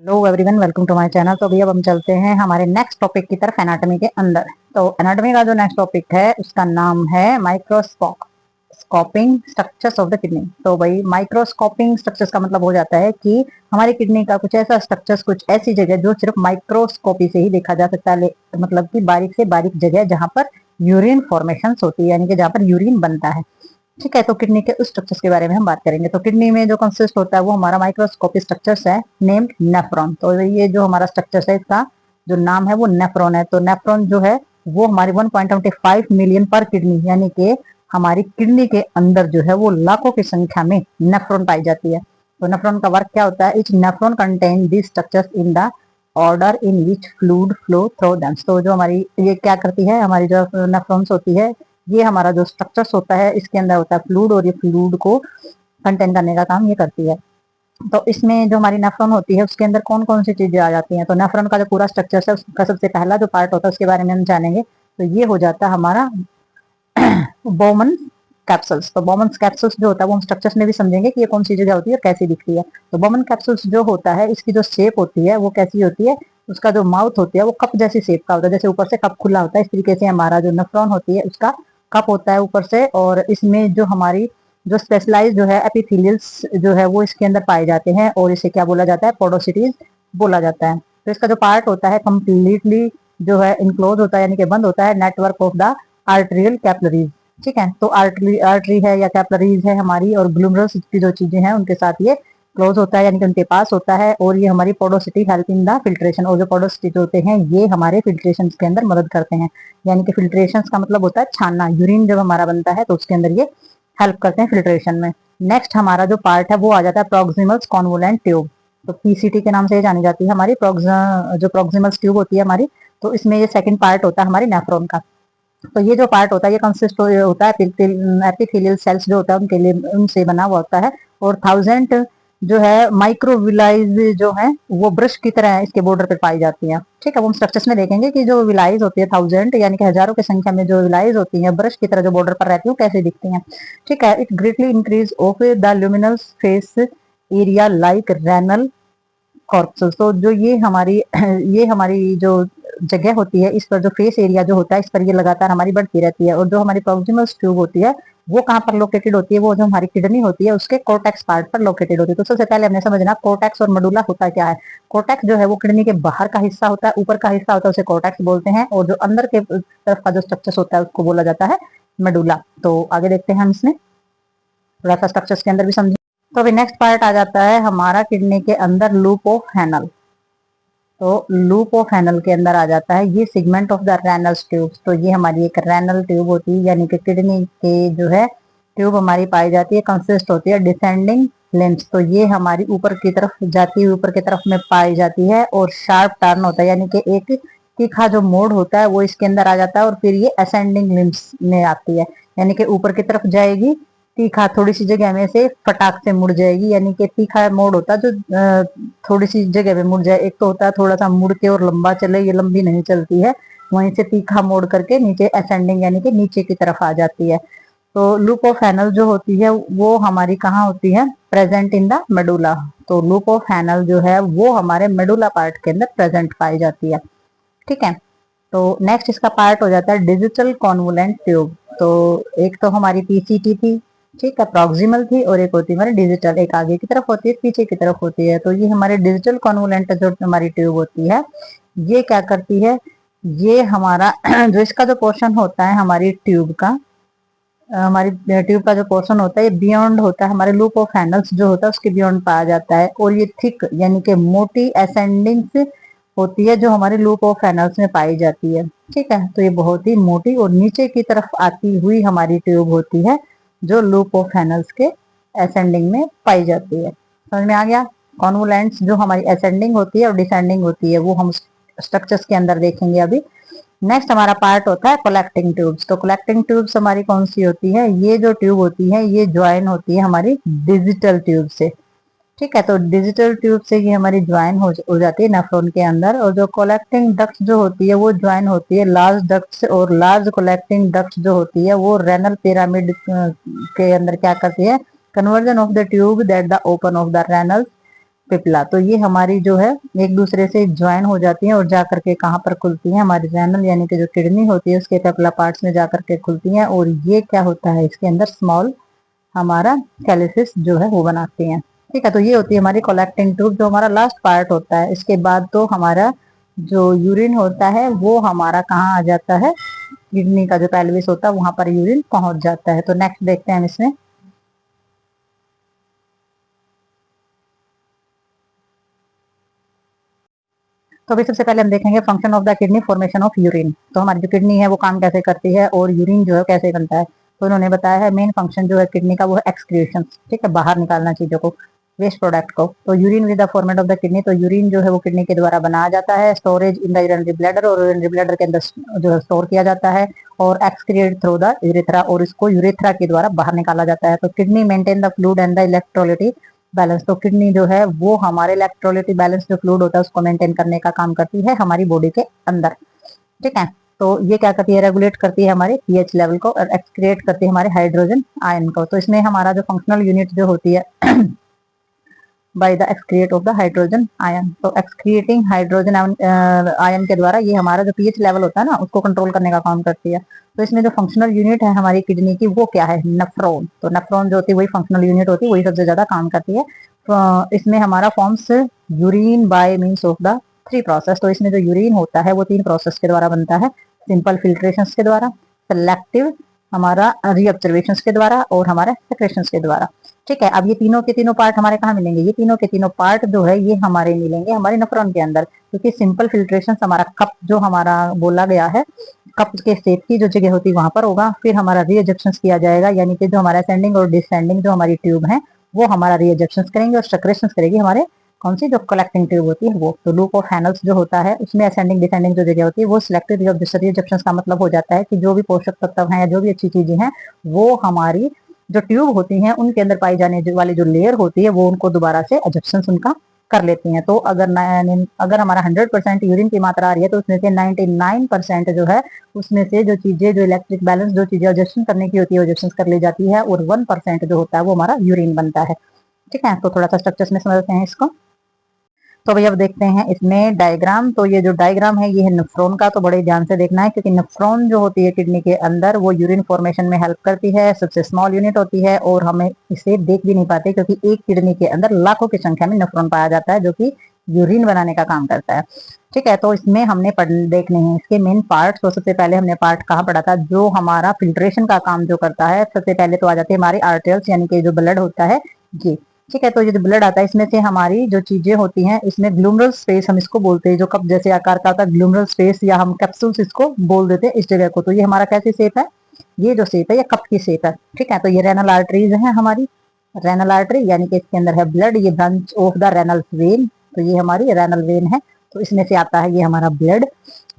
Hello everyone, welcome to my channel. तो अभी अब हम चलते हैं हमारे नेक्स्ट टॉपिक की तरफ, एनाटॉमी के अंदर। तो एनाटॉमी का जो नेक्स्ट टॉपिक है उसका नाम है माइक्रोस्कोपिंग स्ट्रक्चर्स ऑफ द किडनी। तो भाई माइक्रोस्कोपिंग स्ट्रक्चर्स का मतलब हो जाता है कि हमारी किडनी का कुछ ऐसा स्ट्रक्चर्स, कुछ ऐसी जगह जो सिर्फ माइक्रोस्कोपी से ही देखा जा सकता है। मतलब कि बारीक से बारीक जगह जहाँ पर यूरिन फॉर्मेशन होती है, यानी कि जहाँ पर यूरिन बनता है। ठीक है, तो किडनी के उस स्ट्रक्चर्स के बारे में हम बात करेंगे। तो किडनी में जो कंसिस्ट होता है वो हमारा माइक्रोस्कोपिक स्ट्रक्चर्स है, नेम्ड नेफ्रॉन। तो ये जो हमारा स्ट्रक्चर्स है इसका जो नाम है वो नेफ्रॉन है। तो नेफ्रॉन जो है वो हमारी 1.25 मिलियन पर किडनी, यानी कि हमारी किडनी के अंदर जो है वो लाखों की संख्या में नेफ्रॉन पाई जाती है। तो नेफ्रॉन का वर्क क्या होता है? Etch nephron contain the structures in the order in which fluid flow through them. तो जो हमारी ये क्या करती है, हमारी जो नेफ्रॉन्स होती है, ये हमारा जो स्ट्रक्चर्स होता है इसके अंदर होता है फ्लूइड, और ये फ्लूइड को कंटेन करने का काम ये करती है। तो इसमें जो हमारी नेफ्रॉन होती है उसके अंदर कौन कौन सी चीजें आ जाती हैं? तो नेफ्रॉन का जो पूरा स्ट्रक्चर है उसका सबसे पहला जो पार्ट होता है उसके बारे में हम जानेंगे। तो ये हो जाता है हमारा बोमन कैप्सूल्स। तो बोमन कैप्सूल्स जो होता है वो हम स्ट्रक्चर्स में भी समझेंगे कि ये कौन सी जगह होती है और कैसी दिखती है। तो बोमन कैप्सूल्स जो होता है इसकी जो शेप होती है वो कैसी होती है? उसका जो माउथ होती है वो कप जैसी शेप का होता है, जैसे ऊपर से कप खुला होता है इस तरीके से हमारा जो नेफ्रॉन होती है उसका कप होता है ऊपर से। और इसमें जो हमारी जो स्पेशलाइज जो है एपिथेलियल्स जो है वो इसके अंदर पाए जाते हैं, और इसे क्या बोला जाता है? पोडोसिटीज बोला जाता है। तो इसका जो पार्ट होता है कम्प्लीटली जो है इनक्लोज होता है, यानी कि बंद होता है network of the arterial capillaries. ठीक है, तो आर्टरी है या कैपिलरीज है हमारी, और ग्लूमरल्स की जो चीजें हैं उनके साथ ये क्लोज होता है, यानी कि उनके पास होता है। और ये हमारी पोडोसिटी हेल्प इन द फिल्ट्रेशन, और जो पोडोसिटी होते हैं ये हमारे फिल्ट्रेशन के अंदर मदद करते हैं। यानी कि फिल्ट्रेशन का मतलब होता है छानना। यूरिन जब हमारा बनता है तो उसके अंदर ये हेल्प करते हैं फिल्ट्रेशन में। नेक्स्ट हमारा जो पार्ट है वो आ जाता है प्रोक्सिमल कॉन्वोलेंट ट्यूब। तो पीसीटी के नाम से जानी जाती है हमारी जो प्रोक्सिमल ट्यूब होती है हमारी। तो इसमें ये सेकंड पार्ट होता है हमारी नेफ्रॉन का। तो ये जो पार्ट होता है ये कंसिस्ट होता है एपिथेलियल सेल्स जो होता है उनके लिए, उनसे बना हुआ होता है। और 1000 जो है माइक्रोविलाइज जो है वो ब्रश की तरह इसके बॉर्डर पे पाई जाती है। ठीक है, वो हम स्ट्रक्चर्स में देखेंगे कि जो विलाइज होती है 1000 यानी कि हजारों की संख्या में जो विलाइज होती है ब्रश की तरह जो बॉर्डर पर रहती है कैसे दिखती हैं। ठीक है, it greatly increase of the luminous face area like renal corpus. तो जो ये हमारी जो जगह होती है इस पर जो फेस एरिया जो होता है इस पर ये लगातार हमारी बढ़ती रहती है। और जो हमारी प्रोक्सिमल ट्यूब होती है वो कहाँ पर लोकेटेड होती है? वो जो हमारी किडनी होती है उसके कोर्टेक्स पार्ट पर लोकेटेड होती है। तो सबसे पहले हमने समझना कोर्टेक्स और मेडुला होता क्या है। कोर्टेक्स जो है वो किडनी के बाहर का हिस्सा होता है, ऊपर का हिस्सा होता है उसे कोर्टेक्स बोलते हैं, और जो अंदर के तरफ का जो स्ट्रक्चर होता है उसको बोला जाता है मेडुला। तो आगे देखते हैं हम इसमें थोड़ा सा स्ट्रक्चर्स के अंदर भी समझें। तो अभी नेक्स्ट पार्ट आ जाता है हमारा किडनी के अंदर लूप ऑफ हैनल। तो लूप ऑफ हैनल के अंदर आ जाता है ये segment of the renal tube. तो ये हमारी एक रेनल ट्यूब होती है, यानी कि किडनी के जो है ट्यूब हमारी पाई जाती है, कंसिस्ट होती है डिसेंडिंग लिम्स। तो ये हमारी ऊपर की तरफ जाती है, ऊपर की तरफ में पाई जाती है, और शार्प टर्न होता है, यानी कि एक तीखा जो मोड़ होता है वो इसके अंदर आ जाता है, और फिर ये असेंडिंग लिम्स में आती है, यानी कि ऊपर की तरफ जाएगी तीखा, थोड़ी सी जगह में से फटाक से मुड़ जाएगी। यानी कि तीखा मोड़ होता है जो थोड़ी सी जगह पे मुड़ जाए। एक तो होता है थोड़ा सा मुड़ के और लंबा चले, ये लंबी नहीं चलती है, वहीं से तीखा मोड़ करके नीचे असेंडिंग यानी कि नीचे की तरफ आ जाती है। तो लूप ऑफ हैनल जो होती है वो हमारी कहाँ होती है? Present in the medulla. तो लूप ऑफ हैनल जो है वो हमारे मेडुला पार्ट के अंदर प्रेजेंट पाई जाती है। ठीक है, तो नेक्स्ट इसका पार्ट हो जाता है डिजिटल कॉन्वोलेंट ट्यूब। तो एक तो हमारी पीसीटी थी, ठीक है, प्रॉक्सिमल थी, और एक होती है हमारी डिजिटल, एक आगे की तरफ होती है पीछे की तरफ होती है। तो ये हमारे डिजिटल कॉन्वोलेंट जो हमारी ट्यूब होती है ये क्या करती है? ये हमारा जो इसका जो पोर्शन होता है हमारी ट्यूब का, हमारी ट्यूब का जो पोर्शन होता है ये बियॉन्ड होता है, हमारे लूप ऑफ हैंडल्स जो होता है उसके बियॉन्ड पाया जाता है। और ये थिक यानी कि मोटी असेंडिंग होती है जो हमारे लूप ऑफ हैंडल्स में पाई जाती है। ठीक है, तो ये बहुत ही मोटी और नीचे की तरफ आती हुई हमारी ट्यूब होती है जो लूप ऑफ हैंडल्स के असेंडिंग में पाई जाती है। समझ में आ गया? कॉन्वोलेंट्स जो हमारी असेंडिंग होती है और डिसेंडिंग होती है वो हम स्ट्रक्चर्स के अंदर देखेंगे अभी। नेक्स्ट हमारा पार्ट होता है कलेक्टिंग ट्यूब्स। तो कलेक्टिंग ट्यूब्स हमारी कौन सी होती है? ये जो ट्यूब होती है ये ज्वाइन होती है हमारी डिजिटल ट्यूब से। ठीक है, तो डिजिटल ट्यूब से ये हमारी ज्वाइन हो जाती है नेफ्रॉन के अंदर। और जो कलेक्टिंग डक्ट जो होती है वो ज्वाइन होती है लार्ज डक्ट से, और लार्ज कलेक्टिंग डक्ट जो होती है वो रेनल पिरामिड के अंदर क्या करती है? Conversion of the tube that the open of the renal Pipla. तो ये हमारी जो है एक दूसरे से ज्वाइन हो जाती हैं और जा करके कहाँ पर खुलती हैं, हमारी रेनल यानी कि जो किडनी होती है उसके पिपला पार्ट्स में जा करके खुलती हैं। और ये क्या होता है, इसके अंदर स्मॉल हमारा कैलिसिस जो है वो बनाती हैं। ठीक है, तो ये होती है हमारी कलेक्टिंग ट्यूब, जो हमारा लास्ट पार्ट होता है। इसके बाद तो हमारा जो यूरिन होता है वो हमारा कहाँ आ जाता है, किडनी का जो पेल्विस होता है वहां पर यूरिन पहुंच जाता है। तो नेक्स्ट देखते हैं हम इसमें। तो अभी सबसे पहले हम देखेंगे function of the kidney, formation of urine. तो हमारी जो किडनी है वो काम कैसे करती है और यूरिन जो है कैसे बनता है। तो उन्होंने बताया है मेन फंक्शन जो है किडनी का वो है एक्सक्रीशन, ठीक है, बाहर निकालना चीजों को, वेस्ट प्रोडक्ट को। तो urine with the format of the kidney, तो यूरिन जो है वो किडनी के द्वारा बनाया जाता है। Storage in the urinary bladder, और यूरिनरी ब्लैडर के अंदर जो है स्टोर किया जाता है और एक्सक्रीट थ्रू द यूरेथ्रा, और इसको यूरेथ्रा के द्वारा बाहर निकाला जाता है। तो kidney maintain the fluid and the electrolytic balance. तो किडनी जो है वो हमारे इलेक्ट्रोलिटिक बैलेंस जो फ्लूइड होता है उसको मेंटेन करने का काम करती है हमारी बॉडी के अंदर। ठीक है, तो ये क्या करती है, रेगुलेट करती है हमारे पीएच लेवल को और एक्सक्रिएट करती है हमारे हाइड्रोजन आयन को। तो इसमें हमारा जो फंक्शनल यूनिट जो होती है by the excrete of the hydrogen ion. तो एक्सक्रिएटिंग हाइड्रोजन आयन के द्वारा ये हमारा जो पीएच लेवल होता है ना उसको कंट्रोल करने का काम करती है। तो इसमें जो फंक्शनल यूनिट है हमारी किडनी की वो क्या है, नेफ्रॉन। तो नेफ्रॉन जो होती है वही फंक्शनल यूनिट होती है, वही सबसे ज्यादा काम करती है। तो इसमें हमारा forms urine bye means of the three process. तो इसमें जो यूरिन होता है वो तीन प्रोसेस के द्वारा बनता है, सिंपल फिल्ट्रेशन के द्वारा, सेलेक्टिव हमारा रीऑब्जर्वेशन के द्वारा, और हमारे सेक्रेशन के द्वारा। ठीक है, अब ये तीनों के तीनों पार्ट हमारे कहाँ मिलेंगे, ये तीनों के तीनों पार्ट जो है ये हमारे मिलेंगे हमारे नेफ्रॉन के अंदर। क्योंकि सिंपल फिल्ट्रेशन हमारा कप जो हमारा बोला गया है, कप के शेप की जो जगह होती है वहां पर होगा। फिर हमारा रीएजेक्शन किया जाएगा, यानी कि जो हमारा असेंडिंग और डिसेंडिंग जो हमारी ट्यूब है वो हमारा रीएजेक्शन करेंगे और सेक्रेशन करेगी हमारे कौन सी जो कलेक्टिंग ट्यूब होती है वो। तो लूप ऑफ हैनल्स जो होता है उसमें असेंडिंग डिसेंडिंग जो जगह होती है वो सिलेक्टिव रीएजेक्शन का मतलब हो जाता है कि जो भी पोषक तत्व हैं या जो भी अच्छी चीजें हैं वो हमारी जो ट्यूब होती हैं उनके अंदर पाई जाने वाली जो लेयर होती है वो उनको दोबारा से एजेक्शन उनका कर लेती हैं। तो अगर हमारा 100% यूरिन की मात्रा आ रही है तो उसमें से 99% जो है उसमें से जो चीजें जो इलेक्ट्रिक बैलेंस जो चीजें एजेक्शन करने की होती है एजेक्शन कर ली जाती है, और 1% जो होता है वो हमारा यूरिन बनता है। ठीक है, तो थोड़ा सा स्ट्रक्चर्स में समझते हैं इसको। तो भैया अब देखते हैं इसमें डायग्राम। तो ये जो डायग्राम है ये है नेफ्रॉन का, तो बड़े ध्यान से देखना है क्योंकि नेफ्रॉन जो होती है किडनी के अंदर वो यूरिन फॉर्मेशन में हेल्प करती है, सबसे स्मॉल यूनिट होती है और हमें इसे देख भी नहीं पाते क्योंकि एक किडनी के अंदर लाखों की संख्या में नेफ्रॉन पाया जाता है जो कि यूरिन बनाने का काम करता है। ठीक है, तो इसमें हमने देखने हैं इसके मेन पार्ट। तो सबसे पहले हमने पार्ट कहाँ पढ़ा था, जो हमारा फिल्ट्रेशन का काम जो करता है सबसे पहले तो आ जाते हैं हमारे आर्टरियल्स यानी कि जो ब्लड होता है ये। ठीक है, तो ये जो ब्लड आता है इसमें से हमारी जो चीजें होती हैं इसमें ग्लूमरल स्पेस हम इसको बोलते हैं, जो कप जैसे आकार का होता है ग्लूमरल स्पेस या हम कैप्सूल्स इसको बोल देते हैं इस जगह को। तो ये हमारा कैसी शेप है, ये जो शेप है ये कप की शेप है। ठीक है, तो ये रेनल आर्टरीज है हमारी, रेनल आर्टरी यानी कि इसके अंदर है ब्लड, ये branch of the renal vein. तो ये हमारी रेनल वेन है, तो इसमें से आता है ये हमारा ब्लड।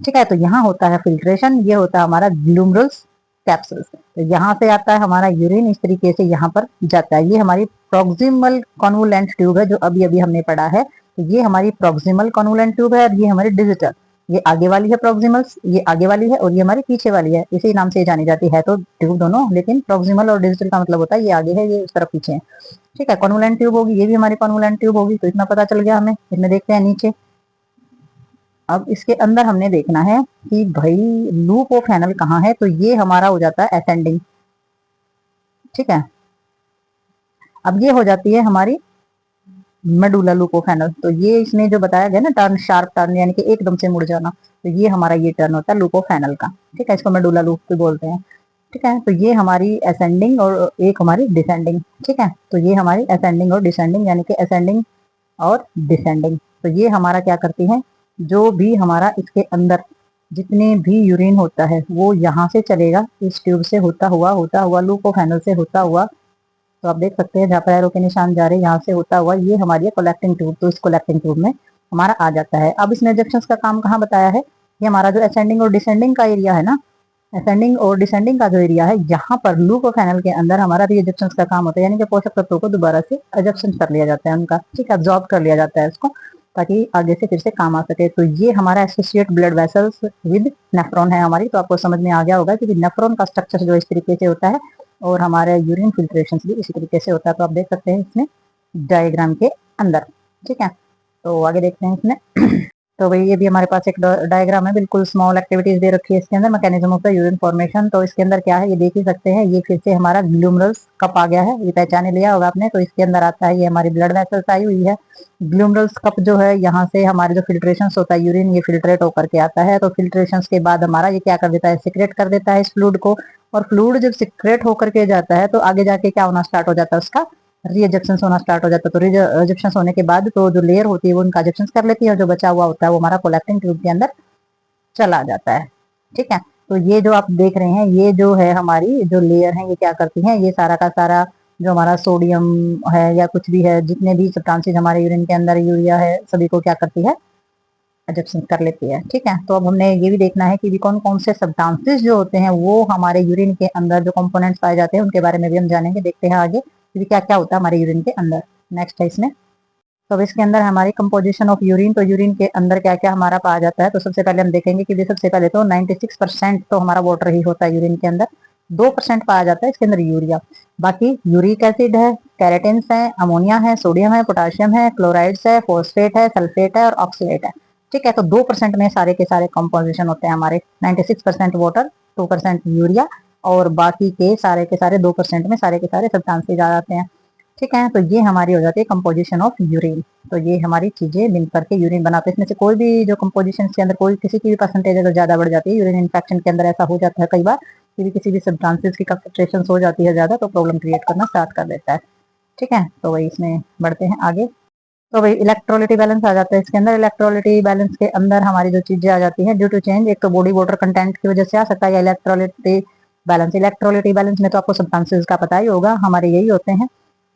ठीक है, तो यहाँ होता है फिल्ट्रेशन, ये होता है हमारा ग्लूमरल्स कैप्सूल्स। तो यहाँ से आता है हमारा यूरिन, इस तरीके से यहाँ पर जाता है। ये हमारी प्रोक्सिमल कॉन्वोलेंट ट्यूब है जो अभी अभी हमने पढ़ा है। तो ये हमारी प्रोक्सिमल कॉन्वोलेंट ट्यूब है और ये हमारी डिजिटल, ये आगे वाली है प्रोक्सिमल्स, ये आगे वाली है और ये हमारी पीछे वाली है, इसी नाम से जानी जाती है। तो ट्यूब दोनों, लेकिन प्रोक्सिमल और डिजिटल का मतलब होता है ये आगे है ये उस तरफ पीछे है। ठीक है, कॉन्वोलेंट ट्यूब होगी, ये भी हमारी कॉन्वोलेंट ट्यूब होगी। तो इतना पता चल गया हमें। इसमें देखते हैं नीचे, अब इसके अंदर हमने देखना है कि भाई लूप ऑफ हैनल कहाँ है। तो ये हमारा हो जाता है असेंडिंग। ठीक है, अब ये हो जाती है हमारी मेडुला लूप ऑफ हैनल। तो ये इसमें जो बताया गया ना टर्न, शार्प टर्न यानी कि एकदम से मुड़ जाना, तो ये हमारा ये टर्न होता है लूप ऑफ हैनल का। ठीक है, इसको मेडुला लूप भी बोलते हैं। ठीक है, तो ये हमारी असेंडिंग और एक हमारी डिसेंडिंग। ठीक है, तो ये हमारी असेंडिंग और डिसेंडिंग यानी कि असेंडिंग और डिसेंडिंग। तो ये हमारा क्या करती है, जो भी हमारा इसके अंदर जितने भी यूरिन होता है वो यहाँ से चलेगा इस ट्यूब से होता हुआ लूप ऑफ हैनल से होता हुआ। तो आप देख सकते हैं जहाँ पर एरो के निशान जा रहे हैं यहाँ से होता हुआ ये हमारी कलेक्टिंग ट्यूब। तो इस कलेक्टिंग ट्यूब में हमारा आ जाता है। अब इसमें इंजेक्शन का काम कहाँ बताया है, ये हमारा जो असेंडिंग और डिसेंडिंग का एरिया है ना, असेंडिंग और डिसेंडिंग का जो एरिया है यहाँ पर लूप ऑफ हैनल के अंदर हमारा रीएजेक्शन का काम होता है, यानी कि पोषक तत्वों को दोबारा से एजेक्शन कर लिया जाता है उनका। ठीक है, अब्जॉर्ब कर लिया जाता है उसको ताकि आगे से फिर से काम आ सके। तो ये हमारा associate blood vessels with nephron है हमारी। तो आपको समझ में आ गया होगा कि नेफ्रॉन का स्ट्रक्चर जो इस तरीके से होता है और हमारे यूरिन फिल्ट्रेशन भी इसी तरीके से होता है। तो आप देख सकते हैं इसमें डायग्राम के अंदर। ठीक है, तो आगे देखते हैं इसमें। तो भाई ये भी हमारे पास एक डायग्राम है, बिल्कुल स्मॉल एक्टिविटीज दे रखी है इसके अंदर। Mechanism of the urine formation, तो इसके अंदर क्या है ये देख ही सकते हैं। ये फिर से हमारा ग्लूमरल्स कप आ गया है, ये पहचाने लिया होगा आपने। तो इसके अंदर आता है, ये हमारी ब्लड वेसल्स आई हुई है। ग्लूमरल्स कप जो है, यहाँ से हमारे जो फिल्ट्रेशन होता है यूरिन, ये फिल्ट्रेट होकर के आता है। तो फिल्ट्रेशन के बाद हमारा ये क्या कर देता है, सिक्रेट कर देता है इस फ्लूइड को। और फ्लूइड जब सिक्रेट होकर के जाता है तो आगे जाके क्या होना स्टार्ट हो जाता है, उसका रिएजेक्शन होना स्टार्ट हो जाता है। तो रिएजेक्शन होने के बाद तो जो लेयर होती है वो उनका एजेक्शन कर लेती है, और जो बचा हुआ होता है वो हमारा कोलेक्टिंग ट्यूब के अंदर चला जाता है। ठीक है, तो ये जो आप देख रहे हैं, ये जो है हमारी जो लेयर है, ये क्या करती है, ये सारा का सारा जो हमारा सोडियम है या कुछ भी है, जितने भी सब्सटेंसेस हमारे यूरिन के अंदर, यूरिया है, सभी को क्या करती है, एजेक्शन कर लेती है। ठीक है, तो अब हमने ये भी देखना है कि भी कौन कौन से सब्सटेंसेस जो होते हैं वो हमारे यूरिन के अंदर जो कंपोनेंट्स पाए जाते हैं उनके बारे में भी हम जानेंगे। देखते हैं आगे कि क्या क्या होता है हमारे यूरिन के अंदर। नेक्स्ट है इसमें, तो अब इसके अंदर हमारी कंपोजिशन ऑफ यूरिन, तो यूरिन के अंदर क्या क्या हमारा पाया जाता है। तो सबसे पहले हम देखेंगे कि सबसे पहले तो 96% तो हमारा वाटर ही होता है यूरिन के अंदर। 2% पाया जाता है इसके अंदर यूरिया। बाकी यूरिक एसिड है, कैरेटिन्स है, अमोनिया है, सोडियम है, पोटाशियम है, क्लोराइड्स है, फोस्फेट है, सल्फेट है और ऑक्सीलेट है। ठीक है, तो 2% में सारे के सारे कंपोजिशन होते हैं हमारे। 96% वाटर, 2% यूरिया, और बाकी के सारे 2% में सारे के सारे सब्सटेंसेस आ जाते हैं। ठीक है, तो ये हमारी हो जाती है कंपोजिशन ऑफ यूरिन। तो ये हमारी चीजें मिल करके यूरिन बनाते हैं। इसमें से कोई भी जो कंपोजिशन के अंदर कोई किसी की भी परसेंटेज अगर ज्यादा बढ़ जाती है, यूरिन इन्फेक्शन के अंदर ऐसा हो जाता है कई बार कि भी किसी भी सब्सटेंसेस की कंसेंट्रेशन हो जाती है ज्यादा, तो प्रॉब्लम क्रिएट करना स्टार्ट कर देता है। ठीक है, तो वही इसमें बढ़ते हैं आगे। तो भाई इलेक्ट्रोलिटी बैलेंस आ जाता है इसके अंदर। इलेक्ट्रोलिटी बैलेंस के अंदर हमारी जो चीजें आ जाती हैं ड्यू टू चेंज, एक तो बॉडी वाटर कंटेंट की वजह से आ सकता है, या इलेक्ट्रोलिटी बैलेंस। इलेक्ट्रोलिटी बैलेंस में तो आपको सब्सटेंसेस का पता ही होगा, हमारे यही होते हैं,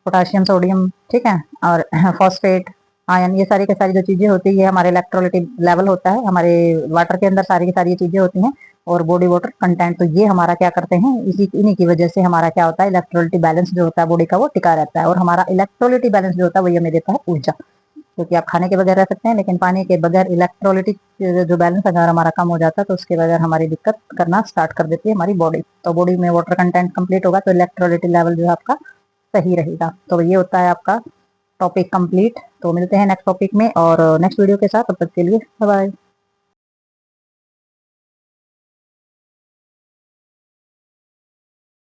पोटाशियम, सोडियम, ठीक है, और फॉस्फेट, आयन, ये सारी की सारी जो चीजें होती है हमारे इलेक्ट्रोलिटिक लेवल होता है हमारे वाटर के अंदर, सारी की सारी चीजें होती हैं। और बॉडी वाटर कंटेंट, तो ये हमारा क्या करते हैं, इन्हीं की वजह से हमारा क्या होता है, इलेक्ट्रोलिटी बैलेंस जो होता है बॉडी का वो टिका रहता है। और हमारा इलेक्ट्रोलिटी बैलेंस जो होता है वही हमें देता है ऊर्जा। क्योंकि आप खाने के बगैर रह सकते हैं, लेकिन पानी के बगैर इलेक्ट्रोलिटिक जो बैलेंस अगर हमारा कम हो जाता है तो उसके बगैर हमारी दिक्कत करना स्टार्ट कर देती है हमारी बॉडी। तो बॉडी में वाटर कंटेंट कंप्लीट होगा तो इलेक्ट्रोलिटी लेवल जो है आपका सही रहेगा। तो ये होता है आपका टॉपिक कंप्लीट। तो मिलते हैं नेक्स्ट टॉपिक में और नेक्स्ट वीडियो के साथ, तब तक के लिए बाय बाय।